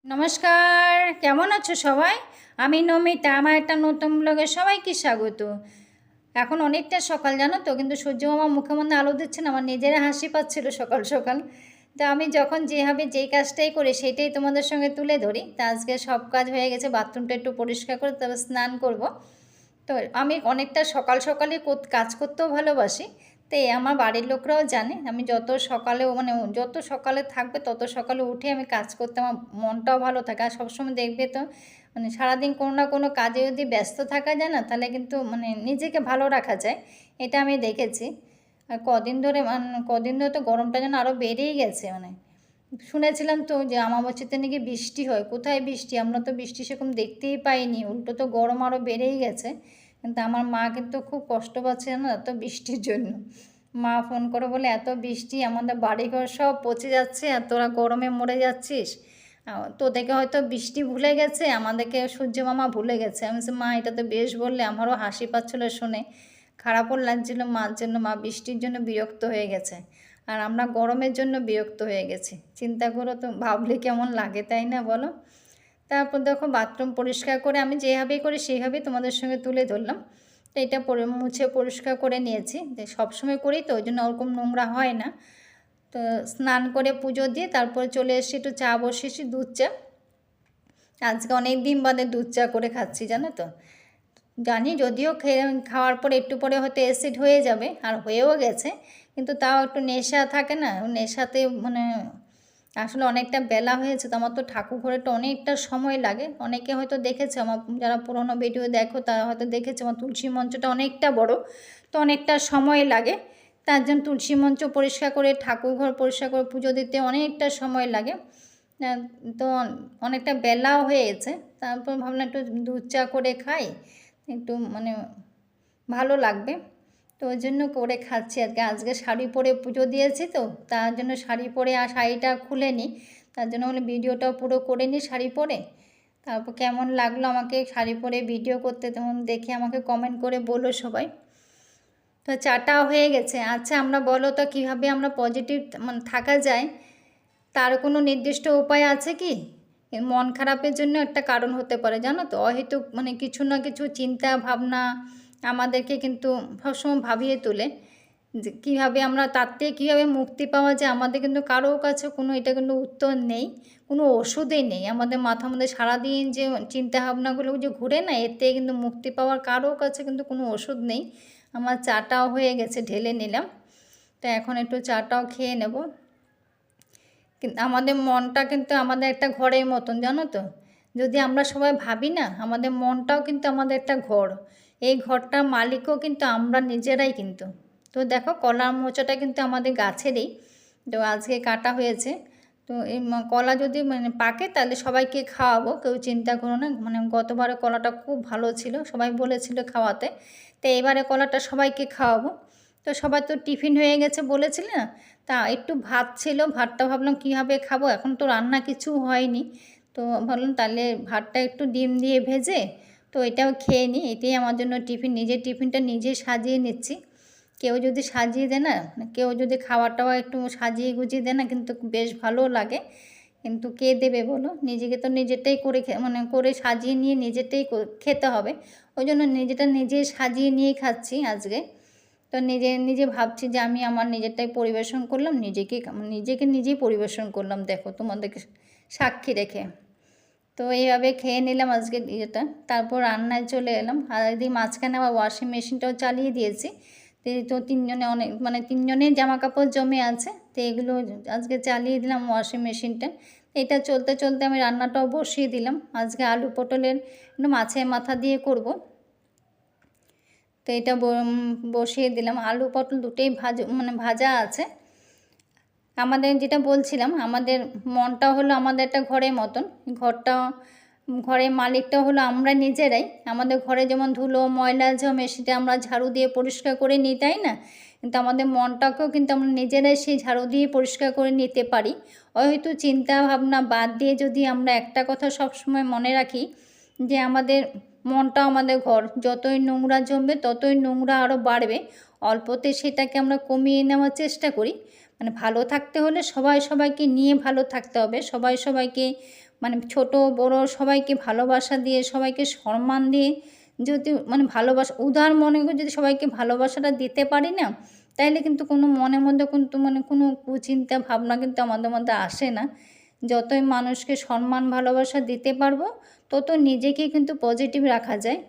নমস্কার, কেমন আছো সবাই? আমি নমিতা, আমার একটা নতুন ব্লগে সবাইকে স্বাগত। এখন অনেকটা সকাল জানো তো, কিন্তু সূর্য মামা মুখে মধ্যে আলো দিচ্ছে না, আমার নিজেরা হাসি পাচ্ছিল সকাল সকাল। তো আমি যখন যেভাবে যেই কাজটাই করি সেটাই তোমাদের সঙ্গে তুলে ধরি। তা আজকে সব কাজ হয়ে গেছে, বাথরুমটা একটু পরিষ্কার করে তবে স্নান করব। তো আমি অনেকটা সকাল সকালে কাজ করতেও ভালোবাসি। তো আমার বাড়ির লোকরাও জানে আমি যত সকালেও যত সকালে থাকবে তত সকালে উঠে আমি কাজ করতে আমার মনটাও ভালো থাকে। আর সবসময় দেখবে তো সারাদিন কোনো না কোনো কাজে যদি ব্যস্ত থাকা যায় না, তাহলে কিন্তু নিজেকে ভালো রাখা যায়। এটা আমি দেখেছি। আর কদিন ধরে তো গরমটা যেন আরও বেড়েই গেছে। শুনেছিলাম তো যে অমাবস্যাতে নাকি বৃষ্টি হয়, কোথায় বৃষ্টি? আমরা তো বৃষ্টি সেরকম দেখতেই পাইনি, উল্টো তো গরম আরও বেড়েই গেছে। কিন্তু আমার মা কিন্তু খুব কষ্ট পাচ্ছে না এত বৃষ্টির জন্য। মা ফোন করে বলে, এত বৃষ্টি, আমাদের বাড়িঘর সব পচে যাচ্ছে আর তোরা গরমে মরে যাচ্ছিস। তোদেরকে হয়তো বৃষ্টি ভুলে গেছে, আমাদেরকে সূর্য মামা ভুলে গেছে। আমি বলছি, মা এটা তো বেশ বললে, আমারও হাসি পাচ্ছিলো শুনে, খারাপও লাগছিল মার জন্য। মা বৃষ্টির জন্য বিরক্ত হয়ে গেছে আর আমরা গরমের জন্য বিরক্ত হয়ে গেছি। চিন্তা করো তো, ভাবলে কেমন লাগে, তাই না বলো? তারপর দেখো বাথরুম পরিষ্কার করে আমি যেভাবেই করি সেইভাবেই তোমাদের সঙ্গে তুলে ধরলাম। তো এটা মুছে পরিষ্কার করে নিয়েছি, সবসময় করি তো ওই জন্য ওরকম নোংরা হয় না। তো স্নান করে পুজো দিয়ে তারপরে চলে এসেছি, একটু চা বসিয়েছি, দুধ চা। আজকে অনেক দিন বাদে দুধ চা করে খাচ্ছি জানো তো। জানি যদিও খাওয়ার পরে একটু পরে হয়তো অ্যাসিড হয়ে যাবে, আর হয়েও গেছে, কিন্তু তাও একটু নেশা থাকে না, নেশাতে আসলে অনেকটা বেলা হয়েছে। তো আমার তো ঠাকুর ঘরেটা অনেকটা সময় লাগে। অনেকে হয়তো দেখেছে, আমার যারা পুরোনো ভিডিও দেখো তারা হয়তো দেখেছে আমার তুলসী মঞ্চটা অনেকটা বড়, তো অনেকটা সময় লাগে। তার জন্য তুলসী মঞ্চ পরিষ্কার করে ঠাকুর ঘর পরিষ্কার করে পুজো দিতে অনেকটা সময় লাগে। তো অনেকটা বেলাও হয়ে গেছে। তারপর ভাবলাম একটু দুধ চা করে খাই, একটু ভালো লাগবে। তো ওই জন্য করে খাচ্ছি। আজকে শাড়ি পরে পুজো দিয়েছি, তো তার জন্য শাড়ি পরে আর শাড়িটা খুলে নিই, তার জন্য বলে ভিডিওটাও পুরো করে নিই শাড়ি পরে। তারপর কেমন লাগলো আমাকে শাড়ি পরে ভিডিও করতে, তেমন দেখে আমাকে কমেন্ট করে বলো সবাই। তো চাটাও হয়ে গেছে। আচ্ছা, আমরা বলো তো কীভাবে আমরা পজিটিভ থাকা যায়, তার কোনো নির্দিষ্ট উপায় আছে কি? মন খারাপের জন্য একটা কারণ হতে পারে জানো তো, অহেতুক কিছু না কিছু চিন্তা ভাবনা আমাদেরকে কিন্তু সবসময় ভাবিয়ে তোলে। যে কীভাবে আমরা তার থেকে কীভাবে মুক্তি পাওয়া যায়, আমাদের কিন্তু কারোর কাছে কোনো এটা কিন্তু উত্তর নেই, কোনো ওষুধই নেই। আমাদের মাথার মধ্যে সারাদিন যে চিন্তা ভাবনাগুলো যে ঘুরে না, এর থেকে কিন্তু মুক্তি পাওয়ার কারোর কাছে কিন্তু কোনো ওষুধ নেই। আমার চাটাও হয়ে গেছে, ঢেলে নিলাম। তো এখন একটু চাটাও খেয়ে নেব। কিন্তু আমাদের মনটা কিন্তু আমাদের একটা ঘরের মতন জানো তো। যদি আমরা সবাই ভাবি না, আমাদের মনটাও কিন্তু আমাদের একটা ঘর। এই ঘরটার মালিকও কিন্তু আমরা নিজেরাই কিন্তু। তো দেখো কলার মোচাটা কিন্তু আমাদের গাছেরই, তো আজকে কাটা হয়েছে। তো এই কলা যদি পাকে তাহলে সবাইকে খাওয়াবো, কেউ চিন্তা করো না। গতবারে কলাটা খুব ভালো ছিল, সবাই বলেছিল খাওয়াতে। তো এবারে কলাটা সবাইকে খাওয়াবো। তো সবার তো টিফিন হয়ে গেছে বলেছিলে না, তা একটু ভাত ছিল, ভাতটা ভাবলাম কীভাবে খাবো, এখন তো রান্না কিছু হয়নি। তো ভাবলাম তাহলে ভাতটা একটু ডিম দিয়ে ভেজে তো এটাও খেয়ে নিই। এটাই আমার জন্য টিফিন, নিজের টিফিনটা নিজে সাজিয়ে নিচ্ছি। কেউ যদি সাজিয়ে দেয় না, কেউ যদি খাওয়াটাও একটু সাজিয়ে গুজিয়ে দেয় না, কিন্তু বেশ ভালো লাগে। কিন্তু কে দেবে বলো? নিজেকে তো নিজেরটাই করে করে সাজিয়ে নিয়ে নিজেরটাই খেতে হবে। ওই জন্য নিজেটা নিজে সাজিয়ে নিয়েই খাচ্ছি আজকে। তো নিজে নিজে ভাবছি যে আমি আমার নিজেরটাই পরিবেশন করলাম, নিজেকে নিজেই পরিবেশন করলাম, দেখো তোমাদেরকে সাক্ষী রেখে। তো এইভাবে খেয়ে নিলাম আজকে ইয়েটা। তারপর রান্নায় চলে এলাম। আর এদিকে মাঝখানে আবার ওয়াশিং মেশিনটাও চালিয়ে দিয়েছি। তো তিনজনে তিনজনেই জামা কাপড় জমে আছে, তো এগুলো আজকে চালিয়ে দিলাম ওয়াশিং মেশিনটা। এটা চলতে চলতে আমি রান্নাটাও বসিয়ে দিলাম। আজকে আলু পটলের মাছের মাথা দিয়ে করব। তো এটা বসিয়ে দিলাম। আলু পটল দুটোই ভাজা আছে। আমাদের যেটা বলছিলাম, আমাদের মনটা হলো আমাদের একটা ঘরের মতন। ঘরের মালিকটা হলো আমরা নিজেরাই। আমাদের ঘরে যেমন ধুলো ময়লা জমে সেটা আমরা ঝাড়ু দিয়ে পরিষ্কার করে নিই, তাই না? কিন্তু আমাদের মনটাকেও কিন্তু আমরা নিজেরাই সেই ঝাড়ু দিয়ে পরিষ্কার করে নিতে পারি। হয়তো চিন্তা ভাবনা বাদ দিয়ে যদি আমরা একটা কথা সবসময় মনে রাখি, যে আমাদের মনটাও আমাদের ঘর, যতই নোংরা জমবে ততই নোংরা আরও বাড়বে। অল্পতে সেটাকে আমরা কমিয়ে নেওয়ার চেষ্টা করি। ভালো থাকতে হলে সবাই সবাইকে নিয়ে ভালো থাকতে হবে, সবাই সবাইকে মানে ছোট বড় সবাইকে ভালোবাসা দিয়ে, সবাইকে সম্মান দিয়ে যদি মানে ভালোবাসা উদার মনে করে যদি সবাইকে ভালোবাসাটা দিতে পারি না, তাইলে কিন্তু কোনো মনের মধ্যে কিন্তু মানে কোনো কুচিন্তা ভাবনা কিন্তু আমাদের মধ্যে আসে না। যতই মানুষকে সম্মান ভালোবাসা দিতে পারবো, তত নিজেকেই কিন্তু পজিটিভ রাখা যায়।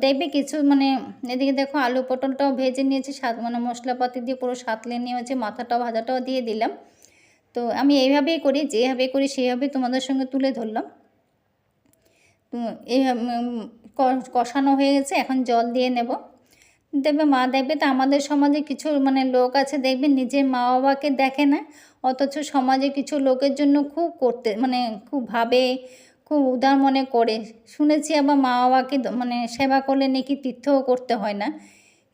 দেখবে কিছু মানে এদিকে দেখো আলু পটলটাও ভেজে নিয়েছি, মানে মশলাপাতি দিয়ে পুরো সাঁতলে নিয়েছি, মাথাটাও ভাজাটাও দিয়ে দিলাম। তো আমি এইভাবেই করি, যেভাবে করি সেইভাবেই তোমাদের সঙ্গে তুলে ধরলাম। তো এইভাবে কষানো হয়ে গেছে, এখন জল দিয়ে নেব। দেখবে তো আমাদের সমাজে কিছু মানে লোক আছে, দেখবে নিজের মা বাবাকে দেখে না, অথচ সমাজে কিছু লোকের জন্য খুব করতে মানে খুব ভাবে, খুব উদার মনে করে। শুনেছি আবার মা বাবাকে মানে সেবা করলে নাকি তীর্থও করতে হয় না,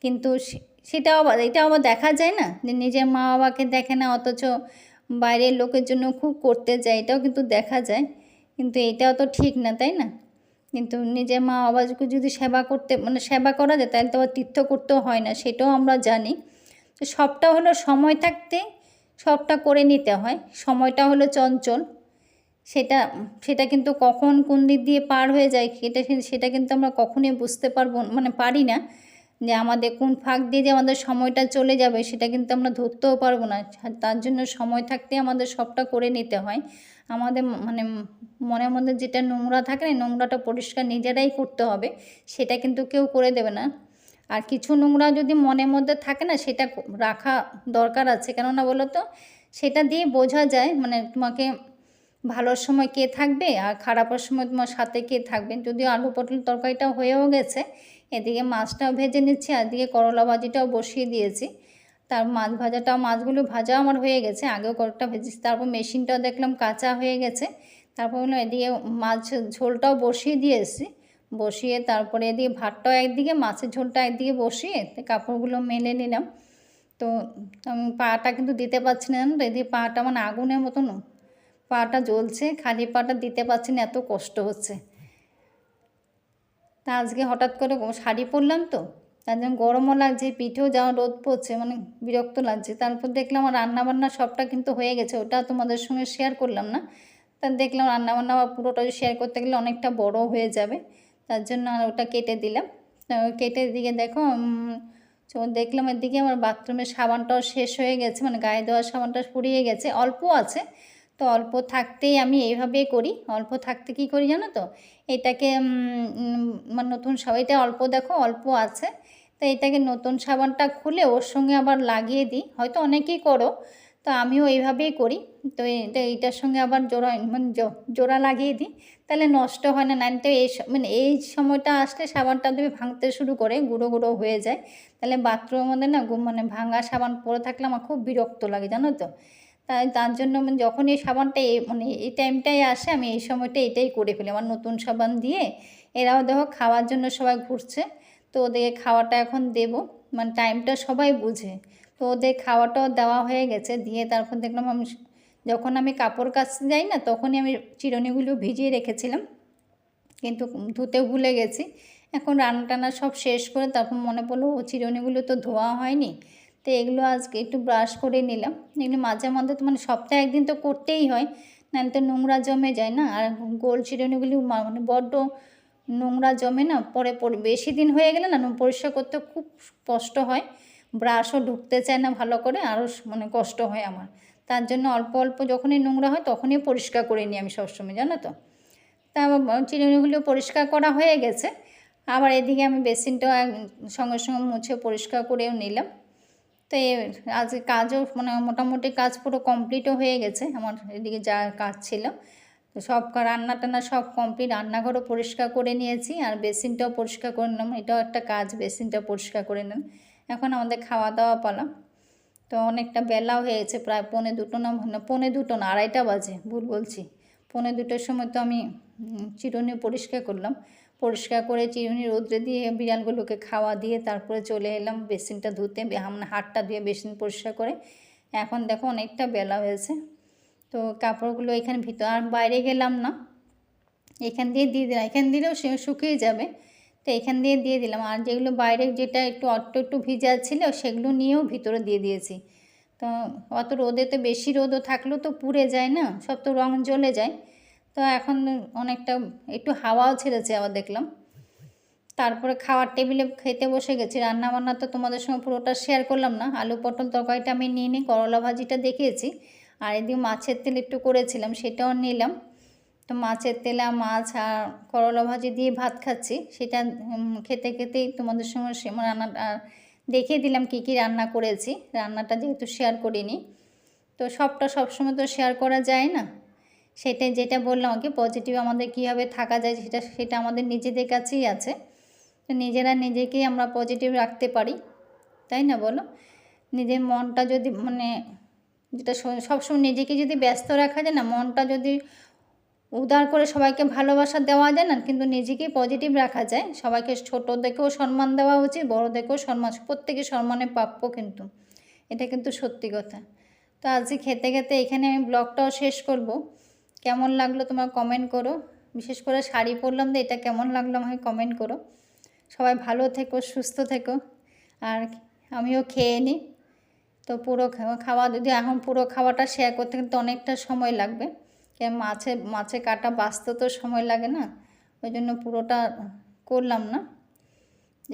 কিন্তু এটাও আবার দেখা যায় না যে নিজের মা বাবাকে দেখে না, অথচ বাইরের লোকের জন্য খুব করতে যায়, এটাও কিন্তু দেখা যায়। কিন্তু এটাও তো ঠিক না, তাই না? কিন্তু নিজের মা বাবাকে যদি সেবা করতে মানে সেবা করা যায়, তাহলে তো আবার তীর্থ করতেও হয় না, সেটাও আমরা জানি। তো সবটা হলো সময় থাকতে সবটা করে নিতে হয়। সময়টা হলো চঞ্চল, সেটা সেটা কিন্তু কখন কোন দিক দিয়ে পার হয়ে যায় সেটা কিন্তু আমরা কখনোই বুঝতে পারবো মানে পারি না, যে আমাদের কোন ফাঁক দিয়ে যে আমাদের সময়টা চলে যাবে সেটা কিন্তু আমরা ধরতেও পারবো না। তার জন্য সময় থাকতে আমাদের সবটা করে নিতে হয়। আমাদের মানে মনের মধ্যে যেটা নোংরা থাকে না, নোংরাটা পরিষ্কার নিজেরাই করতে হবে, সেটা কিন্তু কেউ করে দেবে না। আর কিছু নোংরা যদি মনের মধ্যে থাকে না, সেটা রাখা দরকার আছে, কেননা বলো তো সেটা দিয়ে বোঝা যায় মানে তোমাকে ভালোর সময় কে থাকবে আর খারাপের সময় তোমার সাথে কে থাকবে। যদিও আলু পটল তরকারিটা হয়েও গেছে, এদিকে মাছটাও ভেজে নিচ্ছি, আর এদিকে করলা ভাজিটাও বসিয়ে দিয়েছি। তার মাছ ভাজাটাও, মাছগুলো ভাজাও আমার হয়ে গেছে, আগেও কয়েকটা ভেজেছি। তারপর মেশিনটাও দেখলাম কাঁচা হয়ে গেছে, তারপর হলো এদিকে মাছ ঝোলটাও বসিয়ে দিয়েছি। বসিয়ে তারপরে এদিকে ভাতটাও একদিকে, মাছের ঝোলটা একদিকে বসিয়ে কাপড়গুলো মেলে নিলাম। তো আমি পাটা কিন্তু দিতে পারছি না, জানো তো, এদিকে পাটা মানে আগুনের মতন পাটা জ্বলছে, খালি পাটা দিতে পারছি না, এত কষ্ট হচ্ছে। তা আজকে হঠাৎ করে শাড়ি পরলাম তো, তার জন্য গরমও লাগছে, পিঠেও যাওয়া রোদ পড়ছে, মানে বিরক্ত লাগছে। তারপর দেখলাম আমার রান্নাবান্না সবটা কিন্তু হয়ে গেছে, ওটা তোমাদের সঙ্গে শেয়ার করলাম না। তা দেখলাম রান্নাবান্না পুরোটা শেয়ার করতে গেলে অনেকটা বড় হয়ে যাবে, তার জন্য আর ওটা কেটে দিলাম। কেটে দিকে দেখো দেখলাম এদিকে আমার বাথরুমের সাবানটাও শেষ হয়ে গেছে, মানে গায়ে দেওয়ার সাবানটা ফুরিয়ে গেছে, অল্প আছে। তো অল্প থাকতেই আমি এইভাবেই করি, অল্প থাকতে কী করি জানো তো, এটাকে মানে নতুন সাবান, এটা অল্প দেখো অল্প আছে, তো এটাকে নতুন সাবানটা খুলে ওর সঙ্গে আবার লাগিয়ে দিই, হয়তো অনেকেই করো, তো আমিও এইভাবেই করি। তো এইটার সঙ্গে আবার মানে জোড়া লাগিয়ে দিই, তাহলে নষ্ট হয় না। তো মানে এই সময়টা আসলে সাবানটা তুমি ভাঙতে শুরু করে গুঁড়ো গুঁড়ো হয়ে যায়, তাহলে বাথরুমের মধ্যে না মানে ভাঙা সাবান পরে থাকলে আমার খুব বিরক্ত লাগে, জানো তো। তার জন্য মানে যখন এই সাবানটা মানে এই টাইমটাই আসে, আমি এই সময়টা এটাই করে ফেলি, আমার নতুন সাবান দিয়ে। এরাও দেখো খাওয়ার জন্য সবাই ঘুরছে, তো ওদেরকে খাওয়াটা এখন দেব, মানে টাইমটা সবাই বুঝে। তো ওদের খাওয়াটাও দেওয়া হয়ে গেছে, দিয়ে তারপর দেখলাম আমি যখন আমি কাপড় কাচতে যাই না, তখনই আমি চিরুনিগুলো ভিজিয়ে রেখেছিলাম, কিন্তু ধুতে ভুলে গেছি। এখন রান্না টান্না সব শেষ করে তারপর মনে পড়লো ও চিরুনিগুলো তো ধোয়া হয়নি, তো এগুলো আজকে একটু ব্রাশ করে নিলাম। এগুলো মাঝে মধ্যে তো মানে সপ্তাহে একদিন তো করতেই হয়, নাহলে তো নোংরা জমে যায় না। আর গোল চিরুনিগুলি মানে বড্ড নোংরা জমে না, পরে বেশি দিন হয়ে গেলে না পরিষ্কার করতে খুব কষ্ট হয়, ব্রাশও ঢুকতে চায় না ভালো করে, আরও মানে কষ্ট হয় আমার। তার জন্য অল্প অল্প যখনই নোংরা হয় তখনই পরিষ্কার করে নিই আমি সবসময়, জানো তো। তা আমার চিরুনিগুলো পরিষ্কার করা হয়ে গেছে, আবার এদিকে আমি বেসিনটাও সঙ্গে সঙ্গে মুছে পরিষ্কার করেও নিলাম। তো আজকে কাজও মানে মোটামুটি কাজ পুরো কমপ্লিটও হয়ে গেছে আমার, এদিকে যা কাজ ছিল তো সব রান্না টান্না সব কমপ্লিট, রান্নাঘরও পরিষ্কার করে নিয়েছি, আর বেসিনটাও পরিষ্কার করে নিলাম, এটাও একটা কাজ, বেসিনটা পরিষ্কার করে নিলাম। এখন আমাদের খাওয়া দাওয়া পালা। তো অনেকটা বেলাও হয়েছে, প্রায় 2:45 না 2:30 বাজে, ভুল বলছি, 2:45 সময় তো আমি চিরুনি পরিষ্কার করলাম। পরিষ্কার করে চিরুনি রোদ্রে দিয়ে বিড়ালগুলোকে খাওয়া দিয়ে তারপরে চলে এলাম বেসিনটা ধুতে, মানে হাতটা ধুয়ে বেসিন পরিষ্কার করে। এখন দেখো অনেকটা বেলা হয়েছে, তো কাপড়গুলো এখানে ভিতর আর বাইরে গেলাম না, এখান দিয়ে দিয়ে দিলাম, এখান দিলেও সে শুকিয়ে যাবে, তো এখান দিয়ে দিলাম। আর যেগুলো বাইরে যেটা একটু ভিজা ছিল সেগুলো নিয়েও ভিতরে দিয়ে দিয়েছি। তো অত রোদে তো বেশি রোদও থাকলেও তো পুড়ে যায় না, সব তো রং জ্বলে যায়, তো এখন অনেকটা একটু হাওয়াও ছেড়েছে আবার দেখলাম। তারপরে খাওয়ার টেবিলে খেতে বসে গেছি। রান্নাবান্না তো তোমাদের সঙ্গে পুরোটা শেয়ার করলাম না। আলু পটল তরকারিটা আমি নিয়ে নিই, করলা ভাজিটা দেখিয়েছি, আর এদিকে মাছের তেল একটু করেছিলাম সেটাও নিলাম। তো মাছের তেলে মাছ আর করলা ভাজি দিয়ে ভাত খাচ্ছি। সেটা খেতে খেতেই তোমাদের সঙ্গে রান্নাটা দেখিয়ে দিলাম কী কী রান্না করেছি। রান্নাটা যেহেতু শেয়ার করিনি, তো সবটা সবসময় তো শেয়ার করা যায় না। সেটাই যেটা বললাম আর কি, পজিটিভ আমাদের কীভাবে থাকা যায় সেটা আমাদের নিজেদের কাছেই আছে। তো নিজেরা নিজেকেই আমরা পজিটিভ রাখতে পারি, তাই না বলো? নিজের মনটা যদি যেটা সবসময় নিজেকে যদি ব্যস্ত রাখা যায় না, মনটা যদি উদার করে সবাইকে ভালোবাসা দেওয়া যায় না, কিন্তু নিজেকেই পজিটিভ রাখা যায়। সবাইকে ছোটোদেরকেও সম্মান দেওয়া উচিত, বড়োদেরকেও সম্মান, প্রত্যেকে সম্মানের প্রাপ্য, কিন্তু এটা কিন্তু সত্যি কথা। তো আজকে খেতে খেতে এখানে আমি ব্লগটাও শেষ করব। কেমন লাগলো তোমার কমেন্ট করো। বিশেষ করে শাড়ি পরলাম তো এটা কেমন লাগলো আমাকে কমেন্ট করো। সবাই ভালো থেকো, সুস্থ থেকো, আর আমিও খেয়ে নিই। তো পুরো খাওয়া যদি এখন পুরো খাওয়াটা শেয়ার করতে কিন্তু অনেকটা সময় লাগবে, কেন মাছে কাটা বাছতে তো সময় লাগে না, ওই জন্য পুরোটা করলাম না,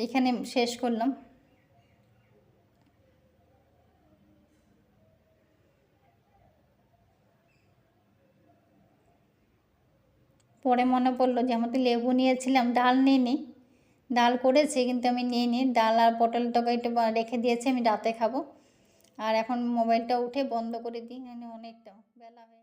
এখানে শেষ করলাম। পরে মনে পড়লো যে আমি তো লেবু নিয়েছিলাম, ডাল নিয়ে নিই। ডাল করেছি কিন্তু আমি নিয়ে নিই, ডাল আর পটল তরকারিটা রেখে দিয়েছি, আমি রাতে খাবো। আর এখন মোবাইলটা উঠে বন্ধ করে দিই, অনেকটা বেলা হয়ে